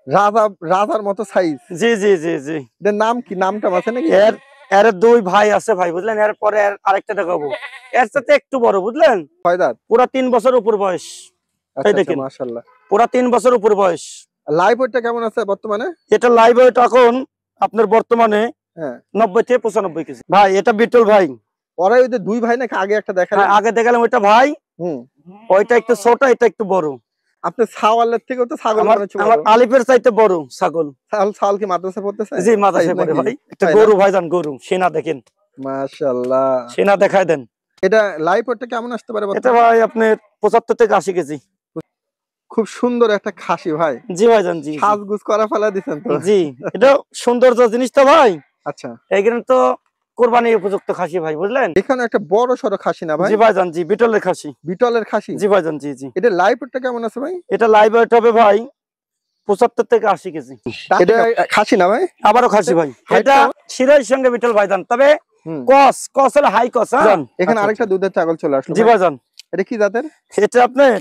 রাজা রাজার মতো সাইজ। জি জি জি জি। এর নাম কি? নামটা আছে নাকি? এর দুই ভাই আছে ভাই, বুঝলেন? এর পরে আরেকটা দেখাবো, এর সাথে একটু বড়, বুঝলেন? কয় দাঁত? পুরা 3 বছর উপর বয়স। এই দেখেন, মাশাআল্লাহ, পুরা 3 বছর উপর বয়স। লাইভ ওয়েটটা কেমন আছে বর্তমানে? এটা লাইভ ওয়েট এখন আপনার বর্তমানে 90 থেকে 95 কেজি ভাই। এটা বিটল ভাই। ওরা ওই যে দুই ভাই নাকি? আগে একটা দেখালেন। আগে দেখালাম ওইটা ভাই, ওইটা একটু ছোট, এটা একটু বড়। আপনার ছাওয়ালের থেকেও তো ছাগল মনে হচ্ছে বড়। আমার আলিফের চাইতে বড় ছাগল। ছাগল কি মাদ্রাসা পড়তেছে? জি মাদ্রাসায় পড়ে ভাই। একটা গরু ভাইজান, গরু সেনা দেখেন, মাশাআল্লাহ, সেনা দেখায় দেন। এটা লাইভ ওয়েটটা কেমন আসতে পারে? এটা ভাই আপনার 75 থেকে 80 কেজি। খুব সুন্দর একটা খাসি ভাই। জি ভাইজান, জি সাজগুজ করা ফেলা দিবেন তো? জি, এটা সৌন্দর্য জিনিসটা ভাই। আচ্ছা, এইখানে তো কুরবানির উপযুক্ত খাসি ভাই, বুঝলেন? এখানে একটা বড় সরো খাসি না ভাই? জি ভাইজান, জি বিটলের খাসি। বিটলের খাসি? জি ভাইজান, জি জি। এটা লাইভ ওয়েটটা কেমন আছে ভাই? এটা লাইভ ওয়েট হবে ভাই 75 থেকে 80 কেজি। এটা খাসি না ভাই? আবারও খাসি ভাই। এটা শিরাইর সঙ্গে বিটল ভাইজান, তবে কস হলো হাই কস। এখানে আরেকটা দুধের ছাগল চলে আসলো। জি ভাইজান, এটা কি জাতের? এটা আপনার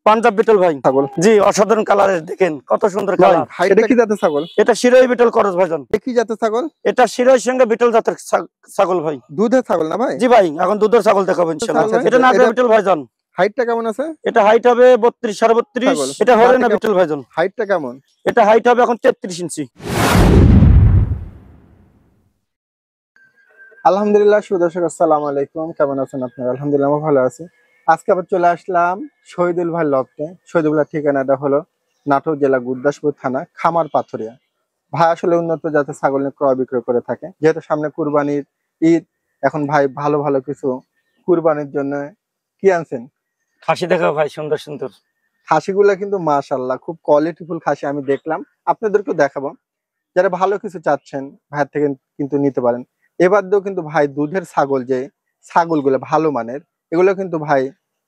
পাঞ্জাব বিটল ভাই ছাগল। জি, অসাধারণ কালারের, দেখেন কত সুন্দর কালার। এটা কি জাতের ছাগল? এটা শিরাই বিটল করস ভাইজান। এটা কি জাতের ছাগল? এটা শিরাইর সঙ্গে বিটল জাতের ছাগল ভাই। দুধের ছাগল না ভাই? জি ভাই, এখন দুধের ছাগল দেখাবো ইনশাআল্লাহ। এটা নাগরা বিটল ভাইজান। হাইটটা কেমন আছে? এটা হাইট হবে 32 32.5। এটা হবে না বিটল ভাইজান। হাইটটা কেমন? এটা হাইট হবে এখন 33 ইঞ্চি। আলহামদুলিল্লাহ, সুদর্শক আসসালামু আলাইকুম, কেমন আছেন আপনারা? আলহামদুলিল্লাহ আমি ভালো আছি। আজকে আবার চলে আসলাম শহীদুল ভাই লফটে। শহীদুল ভাইয়ের ঠিকানাটা হলো নাটোর জেলা গুরদাসপুর থানা খামার পাথরিয়া। ভাই আসলে উন্নত জাতের ছাগল নিয়ে ক্রয় বিক্রয় করে থাকে। যেহেতু সামনে কুরবানির ঈদ, এখন ভাই ভালো ভালো কিছু কুরবানির জন্য কি আনছেন? খাসি দেখাবো ভাই, সুন্দর সুন্দর খাসিগুলা কিন্তু মাশাআল্লাহ খুব কোয়ালিটিফুল খাসি আমি দেখলাম, আপনাদেরকেও দেখাবো। যারা ভালো কিছু চাচ্ছেন ভাইয়ের থেকে কিন্তু নিতে পারেন। এবার দিয়েও কিন্তু ভাই দুধের ছাগল, যে ছাগলগুলো ভালো মানের, এগুলো কিন্তু ভাই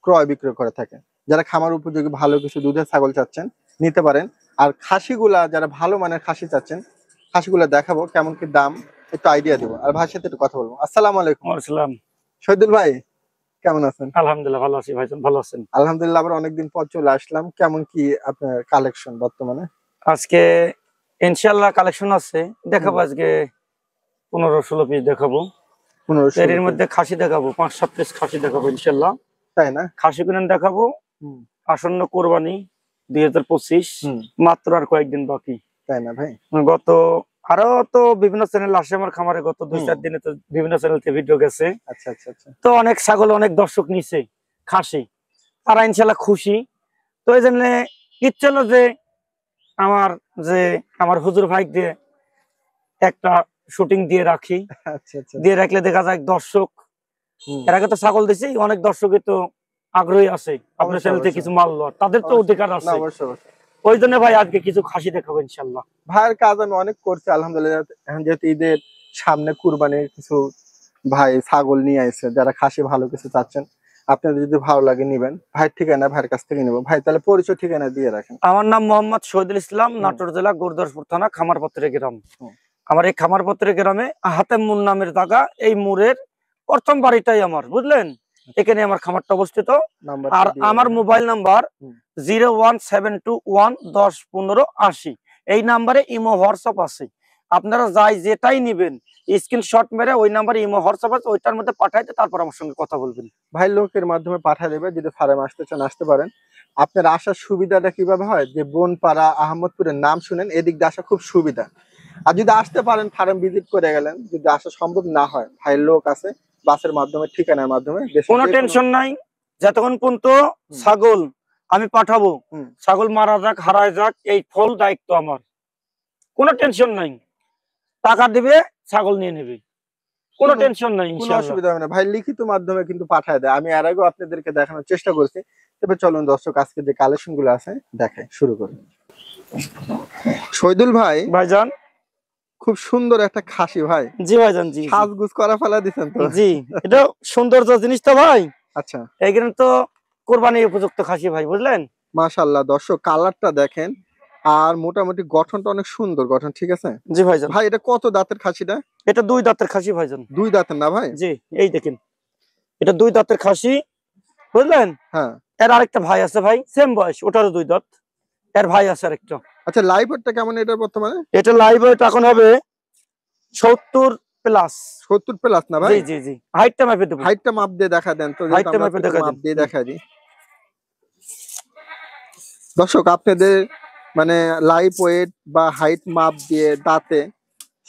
ক্রয় বিক্রয় করে থাকে। যারা খামার উপযোগী ভালো কিছু দুধের ছাগল চাচ্ছেন নিতে পারেন। আর খাসিগুলা যারা ভালো মানের খাসি চাচ্ছেন, খাসিগুলা দেখাবো, কেমন কি দাম একটু আইডিয়া দেবো, আর ভাইয়ের সাথে একটু কথা বলবো। আসসালামু আলাইকুম। আসসালাম। শহীদুল ভাই কেমন আছেন? আলহামদুলিল্লাহ ভালো আছি ভাইজান, ভালো আছেন? আলহামদুলিল্লাহ, আবার অনেকদিন পর চলে আসলাম। কেমন কি আপনার কালেকশন বর্তমানে? আজকে ইনশাআল্লাহ কালেকশন আছে, দেখাবো আজকে 15-16 পিস দেখাবো। 15 এর মধ্যে খাসি দেখাবো 5-7 পিস খাসি দেখাবো ইনশাআল্লাহ। তাই না? খাসি কিনে দেখাবো। আসন্ন কোরবানি 2025, মাত্র আর কয়েকদিন বাকি। তাই না ভাই? গত আরো তো বিভিন্ন চ্যানেল আসে আমার খামারে, গত 2-4 দিনে তো বিভিন্ন চ্যানেলতে ভিডিও গেছে। আচ্ছা আচ্ছা আচ্ছা। তো অনেক ছাগল, অনেক দর্শক নিছে খাসি, তারা ইনশাআল্লাহ খুশি। তো এই জন্য ইচ্ছে হলো যে আমার হুজুর ভাই দিয়ে একটা শুটিং দিয়ে রাখি। আচ্ছা আচ্ছা। দিয়ে রাখলে দেখা যায় দর্শক, এর আগে তো ছাগল দিছি, অনেক দর্শকই তো আগ্রহী আছে আপনার চ্যানেল থেকে কিছু মাল লওয়ার, তাদের তো অধিকার আছে। ওই জন্য ভাই আজকে কিছু খাসি দেখাবো ইনশাআল্লাহ। ভাইয়ের কাজ আমি অনেক করছি আলহামদুলিল্লাহ। এখন যেহেতু ঈদের সামনে কুরবানির কিছু ভাই ছাগল নিয়ে আসছে, যারা খাসি ভালো কিছু চাচ্ছেন, আপনাদের যদি ভালো লাগে নিবেন। ভাইয়ের ঠিকানা ভাইয়ের কাছ থেকে নেবো। ভাই তাহলে পরিচয় ঠিকানা দিয়ে রাখেন। আমার নাম মোহাম্মদ শহীদুল ইসলাম, নাটোর জেলা গুরদাসপুর থানা খামারপত্রে গ্রাম। আমার এই খামারপত্রে গ্রামে হাতেম মুন নামের জায়গা, এই মুরের প্রথম বাড়িটাই আমার, বুঝলেন? এখানে আমার খামারটা অবস্থিত। আর আমার মোবাইল নাম্বার 01721101580। এই নাম্বারে ইমো হোয়াটসঅ্যাপ আছে। আপনারা যাই যেটাই নিবেন স্ক্রিনশট মেরে ওই নাম্বারে ইমো হোয়াটসঅ্যাপ আছে, ওইটার মধ্যে পাঠাইতে তারপর আমার সঙ্গে কথা বলবেন। ভাই লোকের মাধ্যমে পাঠিয়ে দেবে। যদি ফার্মে আসতে চান আসতে পারেন। আপনার আসার সুবিধাটা কিভাবে হয়, যে বনপাড়া আহমদপুরের নাম শুনেন, এদিক দিয়ে আসা খুব সুবিধা। আর যদি আসতে পারেন ফার্ম ভিজিট করে গেলেন, যদি আসা সম্ভব না হয় ভাইয়ের লোক আছে বাসের মাধ্যমে, ঠিকানার মাধ্যমে, কোনো টেনশন নাই। যতক্ষণ পর্যন্ত ছাগল আমি পাঠাবো, ছাগল মারা যাক হারায় যাক, এই ফুল দায়িত্ব আমার, কোনো টেনশন নাই। টাকা দিবে, ছাগল নিয়ে নেবে, কোনো টেনশন নাই, কোনো অসুবিধা হবে না। ভাই লিখিত মাধ্যমে কিন্তু পাঠায় দেয়। আমি এর আগেও আপনাদেরকে দেখানোর চেষ্টা করছি। তবে চলুন দর্শক আজকে যে কালেকশন গুলো আছে দেখে শুরু করি। শহীদুল ভাই ভাইজান, খুব সুন্দর একটা খাসি ভাই। জি ভাইজান, জি সাজগুজ করা ফেলা দিছেন তো? জি, এটা সৌন্দর্য জিনিস তো ভাই। আচ্ছা, এইখানে তো কোরবানির উপযুক্ত খাসি ভাই, বুঝলেন? মাশাআল্লাহ, দর্শক কালারটা দেখেন, আর মোটামুটি গঠনটা অনেক সুন্দর গঠন, ঠিক আছে? জি ভাইজান। ভাই এটা কত দাঁতের খাসিটা? এটা 2 দাঁতের খাসি ভাইজান। 2 দাঁতের না ভাই? জি, এই দেখেন, এটা 2 দাঁতের খাসি, বুঝলেন? হ্যাঁ। এর আরেকটা ভাই আছে ভাই, সেম বয়স, ওটারও 2 দাঁত। এর ভাই আছে আর একটা। আচ্ছা লাইভ ওয়েটটা কেমন এটা বর্তমানে? এটা লাইভ ওয়েট এখন হবে 70+। 70+ না ভাই? জি জি জি, হাইটটা মাপে দেবো। হাইটটা মাপ দিয়ে দেখা দেন তো, হাইটটা মাপে দেখা মাপ দেন। দিয়ে দেখা দিই দর্শক আপনাদের, মানে লাইভ ওয়েট বা হাইট মাপ দিয়ে দাঁতে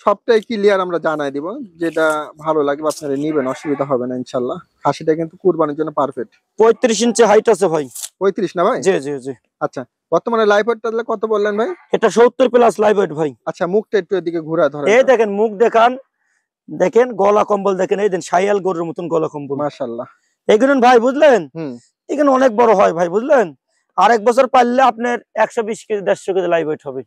সবটাই ক্লিয়ার আমরা জানাই দিব, যেটা ভালো লাগবে আপনারা নিবেন, অসুবিধা হবে না ইনশাল্লাহ। খাসিটা কিন্তু কুরবানির জন্য পারফেক্ট। 35 ইঞ্চি হাইট আছে ভাই। 35 না ভাই? জি জি জি। আচ্ছা বর্তমানে লাইভ ওয়েটটা তাহলে কত বললেন ভাই? এটা 70+ লাইভ ওয়েট ভাই। আচ্ছা মুখটা একটু এদিকে ঘুরা ধরেন। এই দেখেন মুখ দেখান, দেখেন গলা কম্বল দেখেন, এই দেন শায়াল গরুর মতন গলা কম্বল মাশাআল্লাহ। এগুলো ভাই বুঝলেন, হুম এখানে অনেক বড় হয় ভাই বুঝলেন। আর 1 বছর পারলে আপনার 120 কেজি 150 কেজি লাইভ ওয়েট হবে।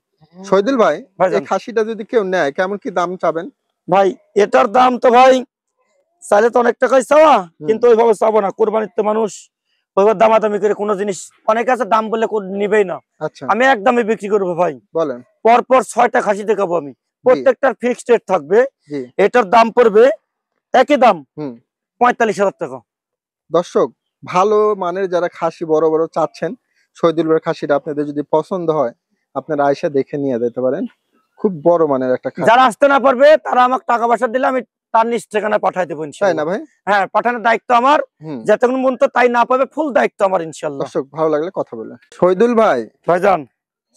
শহীদুল ভাই ভাইজান। এই খাসিটা যদি কেউ নেয় কেমন কি দাম চাবেন? ভাই এটার দাম তো ভাই চাইলে তো অনেক টাকাই চাওয়া, কিন্তু ওইভাবে চাবো না। কোরবানির তো মানুষ ওইভাবে দামাদামি করে কোনো জিনিস, অনেক আছে দাম বললে নিবেই না। আচ্ছা আমি এক দামে বিক্রি করবো ভাই। বলেন। পরপর 6টা খাসি দেখাবো আমি, প্রত্যেকটার ফিক্সড রেট থাকবে। জি। এটার দাম পড়বে একই দাম 45,000 টাকা। দর্শক ভালো মানের যারা খাসি বড় বড় চাচ্ছেন, শহীদুল ভাইয়ের খাসিটা আপনাদের যদি পছন্দ হয় আপনারা আয়সা দেখে নিয়ে যেতে পারেন। খুব বড় মানের একটা খাসি। যারা আসতে না পারবে তারা আমাকে টাকা পয়সা দিলে আমি তার নিজ ঠিকানা পাঠাই দেবো তাই ইনশাআল্লাহ। না ভাই? হ্যাঁ পাঠানোর দায়িত্ব আমার, যতক্ষণ পর্যন্ত তাই না পাবে ফুল দায়িত্ব আমার ইনশাআল্লাহ। দর্শক ভালো লাগলে কথা বলেন। শহীদুল ভাই ভাইজান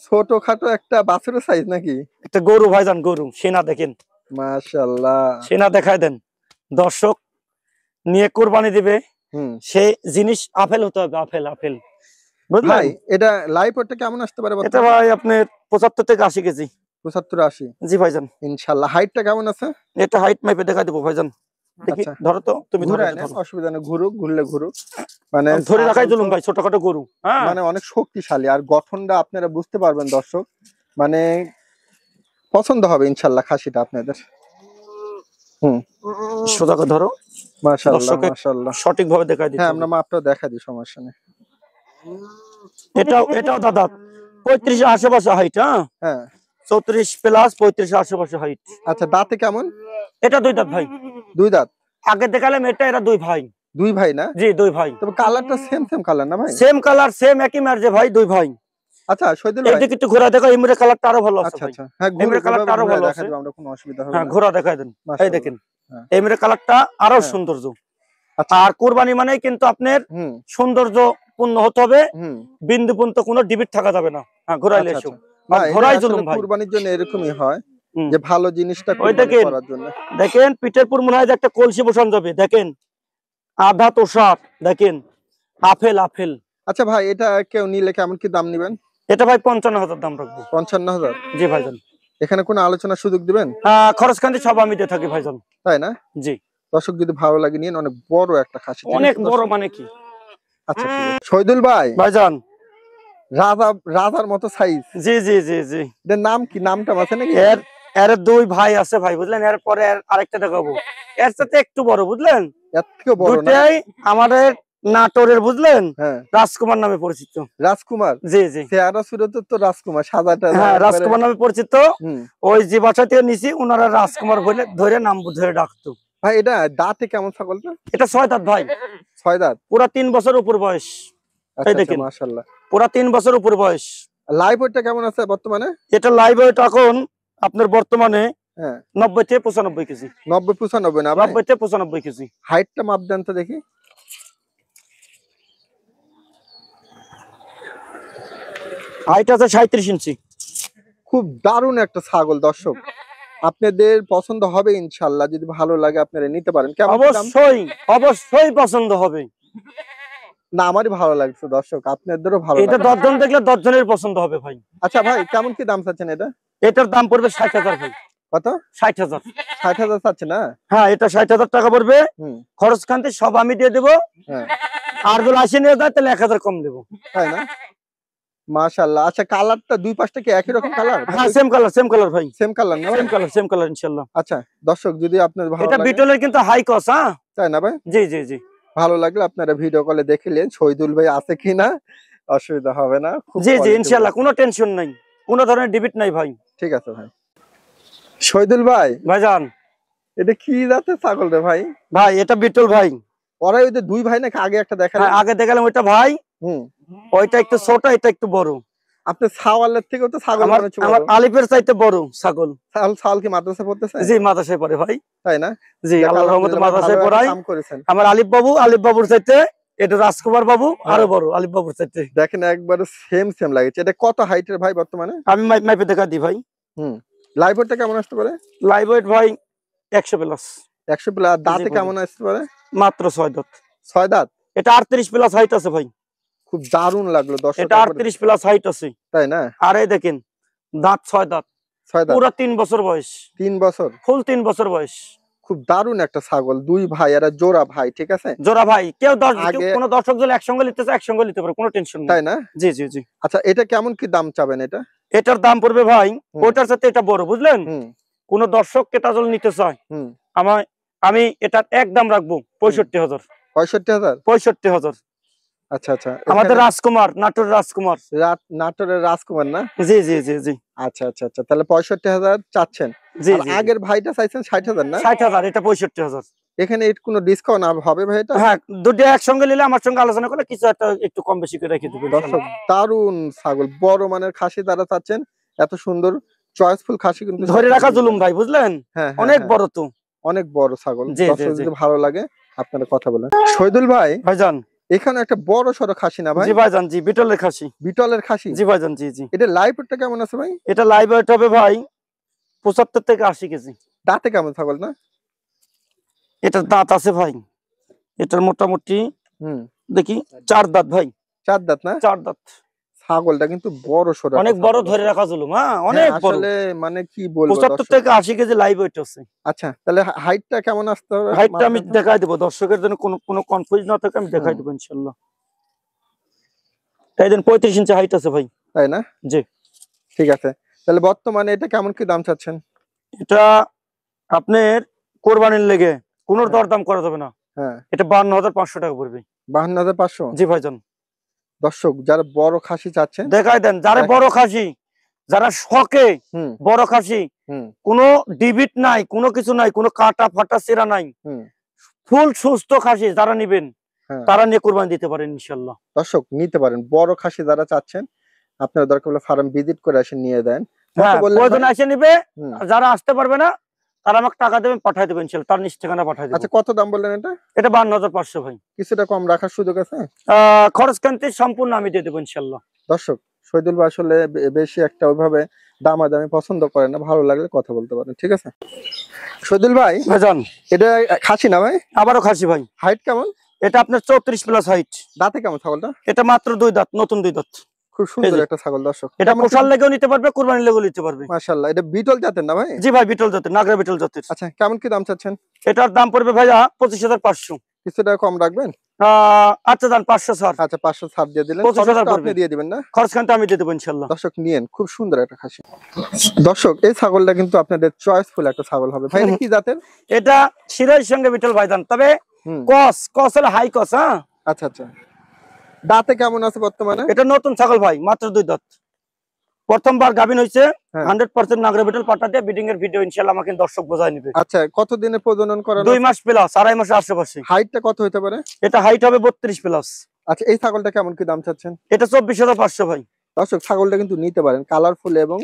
ছোটখাটো একটা বাছুরের সাইজ নাকি? একটা গরু ভাইজান, গরু সেনা দেখেন, মাশাআল্লাহ। সেনা দেখায় দেন। দর্শক নিয়ে কোরবানি দিবে, সে জিনিস আপেল হতে হবে, আপেল আপেল বুঝলেন। ভাই এটা লাইভ ওয়েটটা কেমন আসতে পারে? এটা ভাই আপনার 75 থেকে 80 কেজি। 75-80? জি ভাইজান। ইনশাআল্লাহ। হাইটটা কেমন আছে? এটা হাইট মাপে দেখা দেবো ভাইজান। দেখি ধরো তো তুমি, ঘুরে নেন, অসুবিধা নেই, ঘুরুক, ঘুরলে ঘুরুক। মানে ধরে রাখাই জুলুম ভাই, ছোটখাটো গরু মানে অনেক শক্তিশালী, আর গঠনটা আপনারা বুঝতে পারবেন দর্শক, মানে পছন্দ হবে ইনশাআল্লাহ খাসিটা আপনাদের। সোজা করে ধরো। মাশাআল্লাহ মাশাআল্লাহ, সঠিক ভাবে দেখাই দিই। হ্যাঁ আমরা মাপটা দেখা দিই, সমস্যা নেই। এটাও দাদা 35 এর আশেপাশে হাইট। হ্যাঁ 34+ 35 এর আশেপাশে হাইট। আচ্ছা দাঁতে কেমন? এটা 2 দাঁত ভাই। 2 দাঁত? আগে দেখালাম এটা, এরা 2 ভাই। 2 ভাই না? জি 2 ভাই। তবে কালারটা সেম কালার না ভাই? সেম কালার, সেম একই মার্জে ভাই, 2 ভাই। আচ্ছা শহীদুল ভাই এদিকে একটু ঘোরা দেখো, এমরে কালারটা আরো ভালো আছে। আচ্ছা ভাই আচ্ছা, হ্যাঁ এমরে কালারটা আরো ভালো আছে, আমরা কোনো অসুবিধা হবে না। হ্যাঁ ঘোরা দেখাই দেন, এই দেখেন এমরে কালারটা আরো সৌন্দর্য। আর কুরবানি মানে কিন্তু আপনার সৌন্দর্য পূর্ণ হতে হবে, বিন্দু পর্যন্ত কোনো ডিবিট থাকা যাবে না। হ্যাঁ ঘোরাইলে এসো, ঘোরাই জুলুম ভাই। কুরবানির জন্য এরকমই হয় যে ভালো জিনিসটা করার জন্য। দেখেন পিঠের পুর মনে হয় যে একটা কলসি বসানো যাবে, দেখেন আধা তোষার, দেখেন আপেল আপেল। আচ্ছা ভাই এটা কেউ নিলে কেমন কি দাম নিবেন? এটা ভাই 55,000 দাম রাখবো। 55,000? জি ভাইজান। এখানে কোনো আলোচনার সুযোগ দিবেন? খরচ খান্তি সব আমি দিয়ে থাকি ভাইজান। তাই না? জি। দর্শক যদি ভালো লাগে নিন, অনেক বড় একটা খাসি। অনেক বড় মানে কি? আচ্ছা শহীদুল ভাই ভাইজান রাজার মতো সাইজ। জি জি জি জি। এর নাম কি? নামটা আছে নাকি? এর 2 ভাই আছে ভাই বুঝলেন, এর পরে আরেকটা দেখাবো এর সাথে একটু বড় বুঝলেন। এর থেকে বড় না? দুটাই আমাদের নাটোরের বুঝলেন, রাজকুমার নামে পরিচিত। রাজকুমার? জি জি। চেহারা সুরতে তো রাজকুমার, সাদাটা হ্যাঁ রাজকুমার নামে পরিচিত। ওই যে বাসা থেকে নিছি ওনারা রাজকুমার বলে ধরে নাম ধরে ডাকতো। ভাই এটা দাঁতে কেমন ছাগলটা? এটা 6 দাঁত ভাই। 6 দাঁত? পুরা 3 বছর উপর বয়স। এই দেখেন মাশাআল্লাহ, পুরা 3 বছর উপর বয়স। লাইভ ওয়েটটা কেমন আছে বর্তমানে? এটা লাইভ ওয়েট এখন আপনার বর্তমানে 90 থেকে 95 কেজি। 90-95 না ভাই? 90 থেকে 95 কেজি। হাইটটা মাপ দেন তো দেখি। হাইট আছে 37 ইঞ্চি। খুব দারুণ একটা ছাগল দর্শক, আপনাদের পছন্দ হবে ইনশাআল্লাহ। যদি ভালো লাগে আপনারা নিতে পারেন। অবশ্যই অবশ্যই পছন্দ হবে। না আমারই ভালো লাগছে দর্শক, আপনাদেরও ভালো লাগবে। এটা 10 জন দেখলে 10 জনের পছন্দ হবে ভাই। আচ্ছা ভাই কেমন কি দাম চাচ্ছেন এটা? এটার দাম পড়বে 60,000 ভাই। কত? 60,000। 60,000 চাচ্ছেন না? হ্যাঁ এটা 60,000 টাকা পড়বে। খরচ খান্তি সব আমি দিয়ে দেবো। আর যদি 80 নিয়ে যায় তাহলে 1000 কম দেবো। তাই না? মাশাআল্লাহ। আচ্ছা কালারটা 2 পাশটা কি একই রকম কালার? হ্যাঁ সেম কালার ভাই। সেম কালার না? সেম কালার ইনশাআল্লাহ। আচ্ছা দর্শক যদি আপনাদের ভালো লাগে, এটা বিটলের কিন্তু হাই কস। হ্যাঁ তাই না ভাই? জি জি জি। ভালো লাগলে আপনারা ভিডিও কলে দেখে নেন শহীদুল ভাই আছে কিনা, অসুবিধা হবে না। জি জি ইনশাআল্লাহ, কোনো টেনশন নাই, কোনো ধরনের ডিবিট নাই ভাই। ঠিক আছে ভাই। শহীদুল ভাই ভাইজান এটা কি জাতের ছাগল রে ভাই? ভাই এটা বিটল ভাই। ওরা ওই যে 2 ভাই নাকি? আগে একটা দেখালেন। আগে দেখালাম ওইটা ভাই, ওইটা একটু ছোট এটা একটু বড়। আপনার ছাওয়ালের থেকেও তো ছাগল আমার মনে হচ্ছে আমার বড়। আলিফের চাইতে বড় ছাগল। ছাওয়াল কি মাদ্রাসা পড়তেছে? জি মাদ্রাসায় পড়ে ভাই। তাই না? জি যাক, আল্লাহর রহমতে আলহামদুলিল্লাহ, মাদ্রাসায় ভালো একটা পড়াই। কাম করেছেন। আমার আলিফ বাবুর চাইতে এটা রাজকুমার বাবু আরো বড় আলিফ বাবুর চাইতে। দেখেন একবারে সেম লাগছে। এটা কত হাইটের ভাই বর্তমানে? আমি মাইপে দেখা দিই ভাই। লাইভ ওয়েটটা কেমন আসতে পারে? লাইভ ওয়েট ভাই 100 প্লাস। 100 প্লাস। দাঁতে জি, কেমন আসতে পারে? মাত্র 6 দাঁত। 6 দাঁত। এটা 38 প্লাস হাইট আছে ভাই। খুব দারুণ লাগলো দর্শক। এটা 38 প্লাস হাইট আছে। তাই না? আর এই দেখেন দাঁত 6 দাঁত। 6 দাঁত। পুরো 3 বছর বয়স। 3 বছর। ফুল 3 বছর বয়স। খুব দারুণ একটা ছাগল। দুই ভাই এরা জোড়া ভাই, ঠিক আছে? জোড়া ভাই। কেউ আগে- কোন দর্শক যদি একসঙ্গে নিতে চায় একসঙ্গে নিতে পারে, কোনো টেনশন নেই। তাই না? জি জি জি। আচ্ছা, এটা কেমন কি দাম চাবেন এটা? এটার দাম পড়বে ভাই ওটার সাথে এটা বড়, বুঝলেন? হুম কোন দর্শক কেটা যদি নিতে চায় হুম আমি এটার এক দাম রাখবো 65,000। 65,000। 65,000। আচ্ছা আচ্ছা। আমাদের রাজকুমার, নাটোর রাজকুমার। নাটোরের রাজকুমার না? জি জি জি জি আচ্ছা আচ্ছা আচ্ছা, তাহলে 65,000 চাচ্ছেন। জি আর জি। আগের ভাইটা চাইছেন 60,000 না? 60,000, এটা 65,000। এখানে কোনো ডিসকাউন্ট হবে ভাই এটা? হ্যাঁ, দুটো একসঙ্গে নিলে আমার সঙ্গে আলোচনা করলে কিছু একটা একটু কম বেশি করে রেখে দেবো। দর্শক, দারুণ ছাগল, বড় মানের খাসি যারা চাচ্ছেন, এত সুন্দর চয়েসফুল খাসি কিন্তু ধরে রাখা জুলুম ভাই, বুঝলেন? হ্যাঁ, অনেক বড় তো। অনেক বড় ছাগল। জি, জি, দর্শক জি। যদি ভালো লাগে আপনারা কথা বলেন। শহীদুল ভাই, ভাইজান। এখানে একটা বড় সড়ো খাসি না ভাই? জি ভাইজান, জি বিটলের খাসি। বিটলের খাসি? জি ভাইজান, জি জি। এটা লাইভটা কেমন আছে ভাই? এটা লাইভ ওয়েট হবে ভাই 75 থেকে 80 কেজি। দাঁতে কেমন ছাগল না? এটার দাঁত আছে ভাই, এটার মোটামুটি হুম দেখি 4 দাঁত ভাই। 4 দাঁত না? 4 দাঁত। ছাগলটা কিন্তু বড় সড়ো, অনেক বড় ধরে রাখা জুলুম। হ্যাঁ, অনেক বড়। আসলে মানে কি বলবো 75 দর্শক। থেকে 80 কেজি লাইভ ওয়েট আছে। আচ্ছা, তাহলে হাইটটা কেমন আসতে হবে? হাইটটা আমি দেখাই দেবো দর্শকের জন্য, কোনো কনফিউজ না থাকে আমি দেখাই দেবো ইনশাআল্লাহ। এই দেন 35 ইঞ্চি হাইট আছে ভাই। তাই না? জি। ঠিক আছে, তাহলে বর্তমানে এটা কেমন কি দাম চাচ্ছেন? এটা আপনার কোরবানির লেগে কোনো দরদাম করা যাবে না। হ্যাঁ, এটা 52,500 টাকা পড়বে। 52,500। জি ভাইজান। দর্শক, যারা বড় খাসি চাচ্ছেন, দেখাই দেন, যারা বড় খাসি, যারা শখে হুম বড় খাসি, হুম কোনো ডিবিট নাই, কোনো কিছু নাই, কোনো কাটা ফাটা সেরা নাই, হুম ফুল সুস্থ খাসি যারা নিবেন হ্যাঁ। তারা নিয়ে কোরবানি দিতে পারেন ইনশাআল্লাহ। দর্শক নিতে পারেন, বড় খাসি যারা চাচ্ছেন আপনারা দরকার হলে ফার্ম ভিজিট করে এসে নিয়ে দেন। হ্যাঁ, বললেন প্রয়োজন ভাই? এসে নিবে। হুম। আর যারা আসতে পারবে না তারা আমাকে টাকা দেবেন, পাঠাই দেবেন ইনশাআল্লাহ, তার নিজ ঠিকানা পাঠাই দেবেন। আচ্ছা, কত দাম বললেন এটা? এটা 52,500 ভাই। কিছুটা কম রাখার সুযোগ আছে? খরচ কান্তি সম্পূর্ণ আমি দিয়ে দেবো ইনশাআল্লাহ। দর্শক, শহীদুল ভাই আসলে বেশি একটা ওইভাবে দামাদামি পছন্দ করে না, ভালো লাগলে কথা বলতে পারেন, ঠিক আছে? শহীদুল ভাই, ভাইজান, এটা খাসি না ভাই? আবারও খাসি ভাই। হাইট কেমন? এটা আপনার 34 প্লাস হাইট। দাঁতে কেমন ছাগলটা? এটা মাত্র 2 দাঁত, নতুন 2 দাঁত। খুব সুন্দর এই যে। একটা ছাগল দর্শক। এটা পোষার লেগেও নিতে পারবে, কুরবানির লেগেও নিতে পারবে। মাশাআল্লাহ, এটা বিটল জাতের না ভাই? জি ভাই, বিটল জাতের, নাগরা বিটল জাতের। আচ্ছা, কেমন কি দাম চাচ্ছেন? এটার দাম পড়বে ভাইয়া 25,500। কিছুটা কম রাখবেন? আচ্ছা দান 500 ছাড়। আচ্ছা, 500 ছাড় দিয়ে দিলেন। 25,000 খরচটা আপনি পড়বে। দিয়ে দিবেন না? খরচ কান্তি আমি দিয়ে দেবো ইনশাআল্লাহ। দর্শক নিয়েন, খুব সুন্দর একটা খাসি। দর্শক, এই ছাগলটা কিন্তু আপনাদের চয়েসফুল একটা ছাগল হবে ভাই। এটা কি জাতের? এটা সিরাজ সঙ্গে বিটল ভাইজান, তবে হুম কস হলো হাই কস। হ্যাঁ, আচ্ছা আচ্ছা। দাঁতে কেমন আছে বর্তমানে? এটা নতুন ছাগল ভাই, মাত্র 2 দাঁত। প্রথমবার গাবিন হয়েছে। হ্যাঁ। 100% নাগরা বিটল পাটা দিয়ে বিডিং এর ভিডিও ইনশাআল্লাহ আমাকে দর্শক বোঝাই নেবে। আচ্ছা, কতদিনে প্রজনন করানো? 2 মাস প্লাস, 2.5 মাসের আশেপাশে। হাইটটা কত হতে পারে? এটা হাইট হবে 32 প্লাস। আচ্ছা, এই ছাগলটা কেমন কি দাম চাচ্ছেন? এটা 24,500 ভাই। দর্শক, ছাগলটা কিন্তু নিতে পারেন, কালারফুল এবং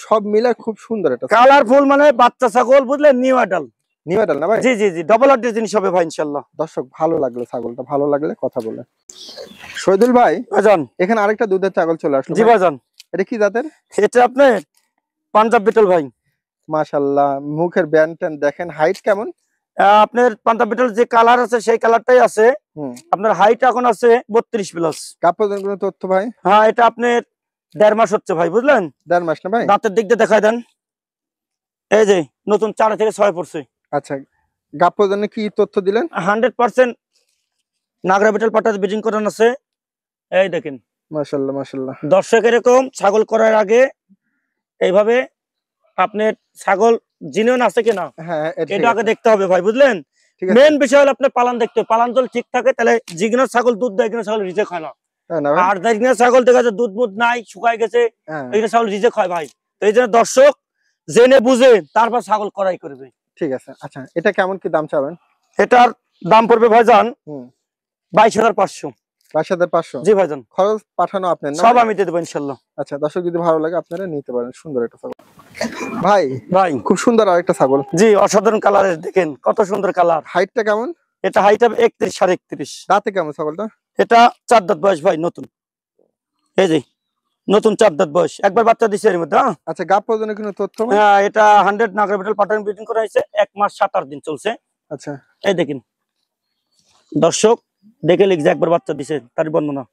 সব মিলে খুব সুন্দর একটা কালারফুল মানে বাচ্চা ছাগল, বুঝলেন? New adult. নিউ অ্যাডাল না ভাই? জি জি জি, ডাবল আড্ডি জিনিস হবে ভাই ইনশাআল্লাহ। দর্শক, ভালো লাগলো ছাগলটা, ভালো লাগলে কথা বলে। শহীদুল ভাই, ভাইজান। এখানে আরেকটা দুধের ছাগল চলে আসলো। জি ভাইজান। এটা কি জাতের? এটা আপনার পাঞ্জাব বিটল ভাই। মাশাআল্লাহ, মুখের ব্যান্ড ট্যান দেখেন। হাইট কেমন? আপনার পাঞ্জাব বিটল যে কালার আছে সেই কালারটাই আছে। হুম আপনার হাইট এখন আছে 32 প্লাস। কাপড়ের কোনো তথ্য ভাই? হ্যাঁ, এটা আপনার 1.5 মাস হচ্ছে ভাই, বুঝলেন? 1.5 মাস না ভাই? দাঁতের দিক দিয়ে দেখাই দেন। এই যে নতুন 4 থেকে 6 পড়ছে। আচ্ছা, গাপ্পর জন্য কি তথ্য দিলেন? 100% নাগরা বিটল পাটাতে বিডিং করানো আছে। এই দেখেন মাশাআল্লাহ মাশাআল্লাহ। দর্শক, এরকম ছাগল করার আগে এইভাবে আপনার ছাগল জিনিয়ন আছে কিনা হ্যাঁ, এটা আগে দেখতে হবে ভাই, বুঝলেন? ঠিক আছে। মেন বিষয় হলো আপনার পালন দেখতে হবে। পালন যদি ঠিক থাকে তাহলে জিগনা ছাগল দুধ দেয়, এখানে ছাগল রিজেক্ট হয় না। তাই না ভাই? আর জিগনা ছাগল দেখা যায় দুধ মুধ নাই, শুকায় গেছে, হ্যাঁ, এখানে ছাগল রিজেক্ট হয় ভাই। তো এই জন্য দর্শক জেনে বুঝে তারপর ছাগল করাই করবে। ঠিক আছে। আচ্ছা, এটা কেমন কি দাম চাবেন? এটার দাম পড়বে ভাইজান হুম 22,500। 22,500। জি ভাইজান, খরচ পাঠানো আপনার না? সব আমি দিয়ে দেবো ইনশাল্লাহ। আচ্ছা দর্শক যদি ভালো লাগে আপনারা নিতে পারেন, সুন্দর একটা ছাগল ভাই। ভাই খুব সুন্দর আরেকটা ছাগল। জি, অসাধারণ কালারের, দেখেন কত সুন্দর কালার। হাইটটা কেমন? এটা হাইট হবে 31 31.5। দাঁতে কেমন ছাগলটা? এটা 4 দাঁত বয়স ভাই, নতুন, এই যে নতুন 4 দাঁত বয়স, একবার বাচ্চা দিছে এর মধ্যে। আচ্ছা গাব পর্যন্ত কোনো তথ্য? হ্যাঁ, এটা 100 নাগরা বিটল পাঠান ব্রিডিং করা হয়েছে, 1 মাস 7-8 দিন চলছে। আচ্ছা এই দেখেন দর্শক, দেখে লিখছে একবার বাচ্চা দিছে তার বর্ণনা।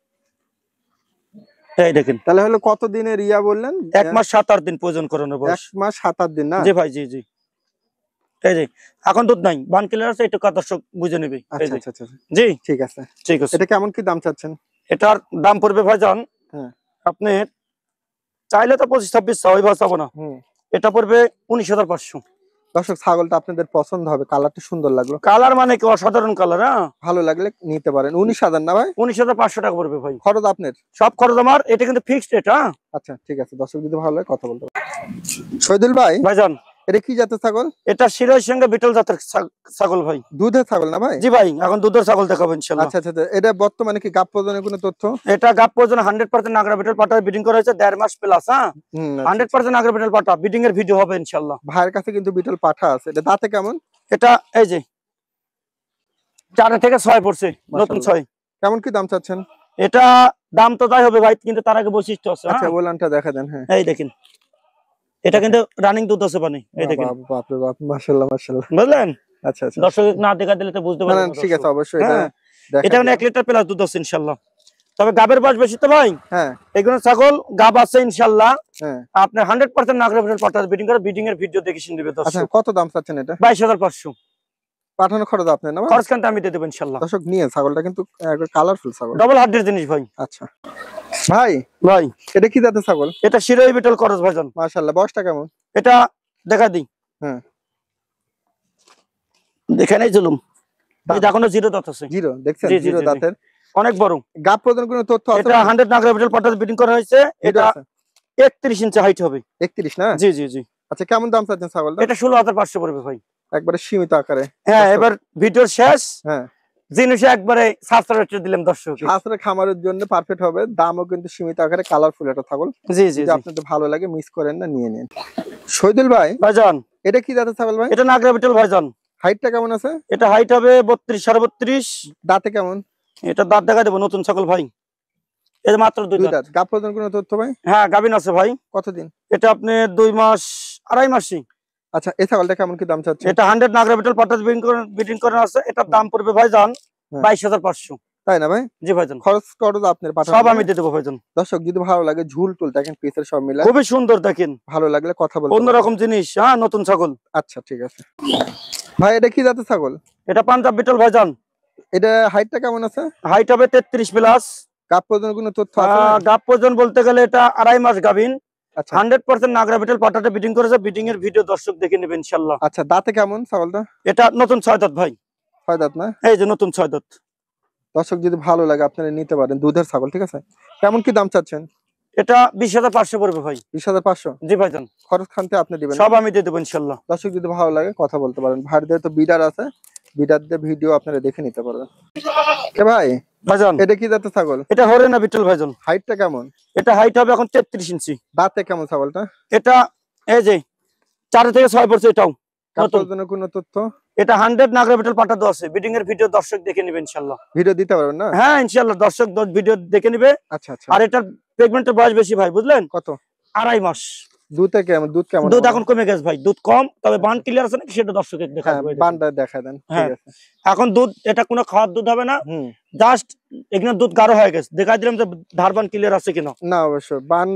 এই দেখেন, তাহলে হলো কত দিনের ইয়া বললেন? 1 মাস 7-8 দিন প্রয়োজন করানোর 1 বয়স। মাস 7-8 দিন না? জি ভাই, জি জি। এই যে এখন দুধ নাই, বান ক্লিয়ার আছে, একটু দর্শক বুঝে নেবে। এই আচ্ছা যে আচ্ছা আচ্ছা জি, ঠিক আছে। ঠিক আছে। এটা কেমন কি দাম চাচ্ছেন? এটার দাম পড়বে ভাইজান, হ্যাঁ আপনি চাইলে তো 25-26 ওই বাঁচাবো না, হুম। এটা পড়বে 19,500। দর্শক ছাগলটা আপনাদের পছন্দ হবে, কালারটা সুন্দর লাগলো। কালার মানে কি অসাধারণ কালার। হ্যাঁ, ভালো লাগলে নিতে পারেন। 19,000 না ভাই? 19,500 টাকা পড়বে ভাই, খরচ আপনার? সব খরচ আমার, এটা কিন্তু ফিক্সড রেট। হ্যাঁ আচ্ছা ঠিক আছে, দর্শক যদি ভালো লাগে কথা বলতে পারেন। শহীদুল ভাই ভাইজান, এটা কি জাতের ছাগল? এটা শিরোর সঙ্গে বিটল জাতের ছাগল ভাই। দুধের ছাগল না ভাই? জি ভাই, এখন দুধের ছাগল দেখাবো ইনশাআল্লাহ। আচ্ছা আচ্ছা আচ্ছা। এটা বর্তমানে কি গাব প্রজনের কোনো তথ্য? এটা গাব পর্যন্ত 100% নাগরা বিটল পাটা ব্রিডিং করা হয়েছে 1.5 মাস প্লাস। হ্যাঁ, আচ্ছা, 100% নাগরা বিটল পাটা ব্রিডিং এর ভিডিও হবে ইনশাআল্লাহ। ভাইয়ের কাছে কিন্তু বিটল পাঠা আছে। এটা দাঁতে কেমন? এটা এই যে 4 থেকে 6 পড়ছে, নতুন 6। কেমন কি দাম চাচ্ছেন? এটা দাম তো যাই হবে ভাই, কিন্তু তার আগে বৈশিষ্ট্য আছে। আচ্ছা হ্যাঁ? ওলানটা দেখা দেন। হ্যাঁ এই দেখেন, এটা কিন্তু রানিং দুধ আছে পানি। এই দেখেন, বাপ রে বাপ, মাশাআল্লাহ মাশাআল্লাহ। বুঝলেন? আচ্ছা আচ্ছা দর্শক না দেখা দিলে তো বুঝতে না পারবেন না না। ঠিক আছে, অবশ্যই এটা হ্যাঁ, দেখা এটা 1 লিটার প্লাস দুধ আছে ইনশাআল্লাহ। তবে গাবের বয়স বেশি তো ভাই। হ্যাঁ এগুলো ছাগল গাব আছে ইনশাআল্লাহ। হ্যাঁ। আপনি 100% নাগরা বিটল পাটা ব্রিডিং করে ব্রিডিং এর ভিডিও দেখে শুনবে আচ্ছা দর্শক। কত দাম চাচ্ছেন এটা? 22,500। পাঠানো খরচ আপনার না ভাই? খরচ কিন্তু আমি দিয়ে দেবো ইনশাআল্লাহ। দর্শক নিয়ে ছাগলটা কিন্তু কালারফুল ছাগল, ডবল হার্ডের জিনিস ভাই। আচ্ছা ভাই ভাই এটা কি জাতের ছাগল? এটা শিরোই বিটল খরচ ভাইজান। মাশাআল্লাহ। বয়সটা কেমন? এটা দেখা দিই। হ্যাঁ দেখে নেই চলুম, এটা এখনো 0 দাঁত আছে। জিরো দেখছেন? জি, জি, জিরো জি, জি। দাঁতের, অনেক বড়। গাব পর্যন্ত কোনো তথ্য আছে? এটা 100 নাগরা বিটল পাটা ব্রিডিং করা হয়েছে। এটা 31 ইঞ্চি হাইট হবে। 31 না? জি জি জি। আচ্ছা কেমন দাম চাচ্ছেন ছাগলটা? এটা 16,500 পড়বে ভাই। একবারে সীমিত আকারে। হ্যাঁ, এবার ভিডিওর শেষ হ্যাঁ জিনিসে একবারে সাবস্ক্রাইব করে দিলাম দর্শক। আসলে খামারের জন্য পারফেক্ট হবে, দামও কিন্তু সীমিত আকারে, কালারফুল একটা ছাগল। জি জি যদি জি আপনাদের ভালো লাগে মিস করেন না, নিয়ে নিন। শহীদুল ভাই ভাইজান, এটা কি জাতের ছাগল ভাই? এটা নাগরা বিটল ভাইজান। হাইটটা কেমন আছে? এটা হাইট হবে 32 32.5। দাঁতে কেমন? এটা দাঁত দেখা দেবো, নতুন ছাগল ভাই। এটা মাত্র 2 দুই দাঁত। দাঁত। গাব পর্যন্ত কোনো তথ্য ভাই? হ্যাঁ, গাবিন আছে ভাই। কতদিন? এটা আপনি 2 মাস 2.5 মাসই। আচ্ছা এই ছাগলটা কেমন কি দাম চাচ্ছেন? এটা 100 নাগরা বিটল পাটা ব্রিডিং করা আছে। এটার দাম পড়বে ভাইজান 22,500। তাই না ভাই? জি ভাইজান, খরচ টরচ আপনার সব পাঠানো? আমি দিয়ে দেবো ভাইজান। দর্শক যদি ভালো লাগে ঝুল টুল দেখেন পিসের সব মিলা, খুবই সুন্দর, দেখেন ভালো লাগলে কথা বলতে পারেন। অন্যরকম জিনিস। হ্যাঁ, নতুন ছাগল। আচ্ছা ঠিক আছে ভাই। এটা কি জাতের ছাগল? এটা পাঞ্জাব বিটল ভাইজান। এটা হাইটটা কেমন আছে? হাইট হবে 33 প্লাস। গাব পর্যন্ত কোনো তথ্য আছে? গাব পর্যন্ত বলতে গেলে এটা 2.5 মাস গাবিন। আচ্ছা 100% নাগরা বিটল পাটাটা ব্রিডিং করেছে, ব্রিডিং এর ভিডিও দর্শক দেখে নেবেন ইনশাআল্লাহ। আচ্ছা দাঁতে কেমন ছাগলটা? এটা নতুন 6 দাঁত ভাই। 6 দাঁত না? এই যে নতুন 6 দাঁত। দর্শক যদি ভালো লাগে আপনারা নিতে পারেন, দুধের ছাগল। ঠিক আছে, কেমন কি দাম চাচ্ছেন? এটা 20,500 পড়বে ভাই। 20,500। জি ভাইজান, খরচ খানতে আপনি দিবেন? সব আমি দিয়ে দেবো ইনশাআল্লাহ। দর্শক যদি ভালো লাগে কথা বলতে পারেন। ভাইদের তো বিডার আছে, বিডারদের ভিডিও আপনারা দেখে নিতে পারবেন। এ ভাই ভাইজান, এটা কি জাতের ছাগল? এটা হরিয়ানা বিটল ভাইজান। হাইটটা কেমন? এটা হাইট হবে এখন 33 ইঞ্চি। দাঁতে কেমন ছাগলটা? এটা এই যে 4 থেকে 6 পড়ছে। এটাও নতুন। কাপড়ের জন্য কোনো তথ্য? এটা 100 নাগরা বিটল পাটা দেওয়া আছে, ব্রিডিং এর ভিডিও দর্শক দেখে নেবে ইনশাআল্লাহ। ভিডিও দিতে পারবেন না? হ্যাঁ ইনশাআল্লাহ, দর্শক ভিডিও দেখে নেবে। আচ্ছা আচ্ছা। আর এটার প্রেগন্যান্টের বয়স বেশি ভাই, বুঝলেন? কত? 2.5 মাস। দুধে কেমন? দুধ কেমন? দুধ এখন কমে গেছে ভাই, দুধ কম, তবে বান ক্লিয়ার আছে নাকি সেটা দর্শকের দেখা হ্যাঁ দেবে। বানটা দেখা দেন। ঠিক আছে। এখন দুধ, এটা কোনো খাওয়ার দুধ হবে না, জাস্ট এখানে দুধ গাঢ় হয়ে গেছে। দেখাই দিলাম যে ধারবান ক্লিয়ার আছে কিনা। না অবশ্যই বান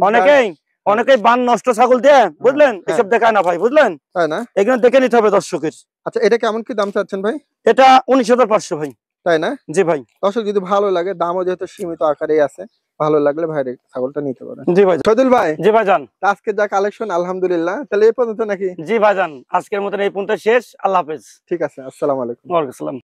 অনেকেই বান নষ্ট ছাগল দিয়ে, বুঝলেন, এসব দেখায় না ভাই, বুঝলেন? তাই না? এখানে দেখে নিতে হবে দর্শকের। আচ্ছা এটা কেমন কি দাম চাচ্ছেন ভাই? এটা 19,500 ভাই। তাই না? জি ভাই। দর্শক যদি ভালো লাগে, দামও যেহেতু সীমিত আকারেই আছে, ভালো লাগলে ভাই ছাগলটা নিতে পারেন। জি ভাই। শহীদুল ভাই, জি ভাইজান, আজকে যা কালেকশন আলহামদুলিল্লাহ, তাহলে এই পর্যন্ত নাকি? জি ভাইজান, আজকের মতন এই পর্যন্ত শেষ। আল্লাহ হাফেজ। ঠিক আছে, আসসালামু আলাইকুম। ওয়ালাইকুম আসসালাম।